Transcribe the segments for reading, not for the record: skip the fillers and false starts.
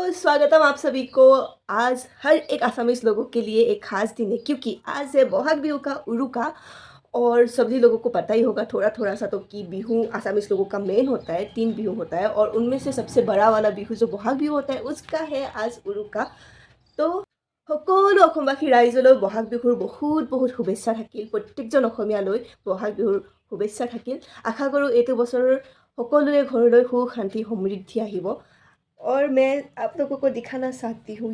तो स्वागतम आप सभी को। आज हर एक असमीज लोगों के लिए एक खास दिन है क्योंकि आज है बोहाग बिहू का उरुका। और सभी लोगों को पता ही होगा थोड़ा थोड़ा सा तो कि बिहू असमीज लोगों का मेन होता है, 3 बिहू होता है और उनमें से सबसे बड़ा वाला बिहू जो बोहाग बिहू होता है उसका है आज उरुका। तो সকলো অসমবাসী ৰাইজলৈ বহাগ বিহুৰ বহুত বহুত শুভেচ্ছা থাকিল। প্ৰত্যেকজন অসমীয়ালৈ বহাগ বিহুৰ শুভেচ্ছা থাকিল। আশা কৰোঁ এইটো বছৰৰ সকলোৰে ঘৰলৈ সুখ শান্তি সমৃদ্ধি আহিব। और मैं आप लोगों को दिखाना चाहती हूँ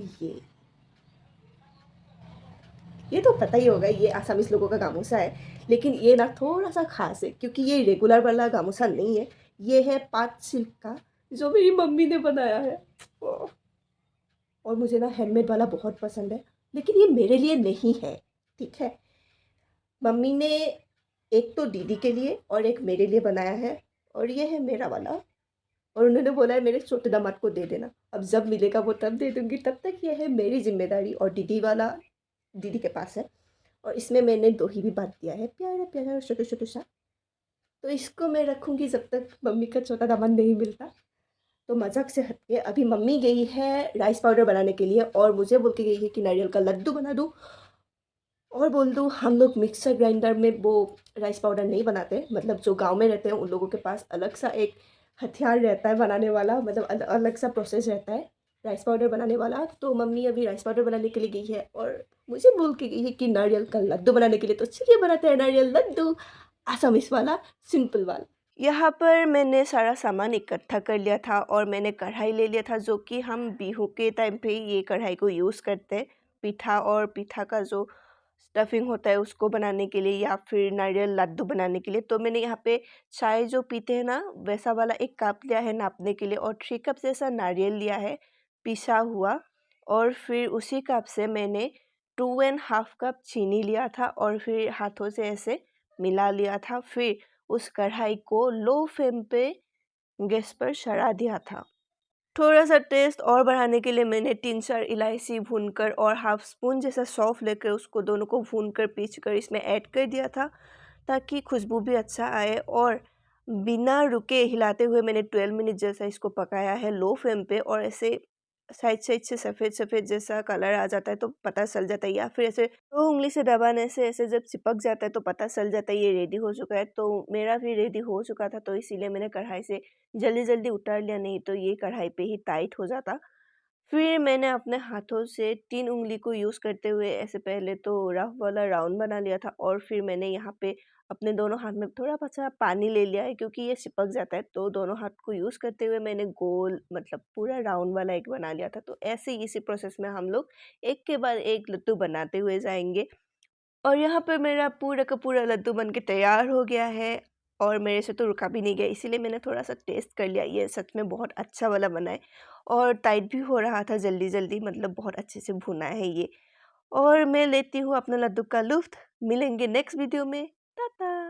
ये तो पता ही होगा, ये आसामीज लोगों का गामूसा है। लेकिन ये ना थोड़ा सा खास है क्योंकि ये रेगुलर वाला गामूसा नहीं है। ये है पाट सिल्क का जो मेरी मम्मी ने बनाया है। ओह, और मुझे ना हैंडमेड वाला बहुत पसंद है, लेकिन ये मेरे लिए नहीं है। ठीक है, मम्मी ने एक तो दीदी के लिए और एक मेरे लिए बनाया है और ये है मेरा वाला। और उन्होंने बोला है मेरे छोटे दामाद को दे देना। अब जब मिलेगा वो तब दे दूँगी, तब तक ये है मेरी ज़िम्मेदारी। और दीदी वाला दीदी के पास है और इसमें मैंने दोही भी बाँध दिया है, प्यारा-प्यारा और छोटू-छोटू सा। तो इसको मैं रखूँगी जब तक मम्मी का छोटा दामाद नहीं मिलता। तो मज़ाक से हट के अभी मम्मी गई है राइस पाउडर बनाने के लिए और मुझे बोल के गई है कि नारियल का लड्डू बना दूँ। और बोल दूँ हम लोग मिक्सर ग्राइंडर में वो राइस पाउडर नहीं बनाते, मतलब जो गाँव में रहते हैं उन लोगों के पास अलग सा एक हथियार रहता है बनाने वाला, मतलब अलग सा प्रोसेस रहता है राइस पाउडर बनाने वाला। तो मम्मी अभी राइस पाउडर बनाने के लिए गई है और मुझे बोल के गई है कि नारियल का लड्डू बनाने के लिए। तो चलिए बनाते हैं नारियल लड्डू, आसामीस वाला, सिंपल वाला। यहाँ पर मैंने सारा सामान इकट्ठा कर लिया था और मैंने कढ़ाई ले लिया था, जो कि हम बिहू के टाइम पे ये कढ़ाई को यूज़ करते हैं पीठा और पीठा का जो स्टफिंग होता है उसको बनाने के लिए या फिर नारियल लड्डू बनाने के लिए। तो मैंने यहाँ पे चाय जो पीते हैं ना वैसा वाला एक कप लिया है नापने के लिए और 3 कप जैसा नारियल लिया है पिसा हुआ। और फिर उसी कप से मैंने 2.5 कप चीनी लिया था और फिर हाथों से ऐसे मिला लिया था। फिर उस कढ़ाई को लो फ्लेम पे गैस पर चढ़ा दिया था। थोड़ा सा टेस्ट और बढ़ाने के लिए मैंने 3-4 इलायची भूनकर और हाफ स्पून जैसा सौंफ लेकर उसको दोनों को भूनकर पीसकर इसमें ऐड कर दिया था ताकि खुशबू भी अच्छा आए। और बिना रुके हिलाते हुए मैंने 12 मिनट जैसा इसको पकाया है लो फ्लेम पे। और ऐसे साइड साइड से सफ़ेद सफ़ेद जैसा कलर आ जाता है तो पता चल जाता है, या फिर ऐसे 2 उंगली से दबाने से ऐसे जब चिपक जाता है तो पता चल जाता है ये रेडी हो चुका है। तो मेरा भी रेडी हो चुका था, तो इसीलिए मैंने कढ़ाई से जल्दी जल्दी उतार लिया, नहीं तो ये कढ़ाई पे ही टाइट हो जाता। फिर मैंने अपने हाथों से 3 उंगली को यूज़ करते हुए ऐसे पहले तो रफ वाला राउंड बना लिया था और फिर मैंने यहाँ पे अपने दोनों हाथ में थोड़ा सा पानी ले लिया है क्योंकि ये चिपक जाता है। तो दोनों हाथ को यूज़ करते हुए मैंने गोल मतलब पूरा राउंड वाला एक बना लिया था। तो ऐसे ही इसी प्रोसेस में हम लोग एक के बाद एक लड्डू बनाते हुए जाएंगे। और यहाँ पर मेरा पूरा का पूरा लड्डू बन के तैयार हो गया है और मेरे से तो रुका भी नहीं गया, इसीलिए मैंने थोड़ा सा टेस्ट कर लिया। ये सच में बहुत अच्छा वाला बना है और टाइट भी हो रहा था जल्दी जल्दी, मतलब बहुत अच्छे से भुना है ये। और मैं लेती हूँ अपने लड्डू का लुत्फ़। मिलेंगे नेक्स्ट वीडियो में। टाटा।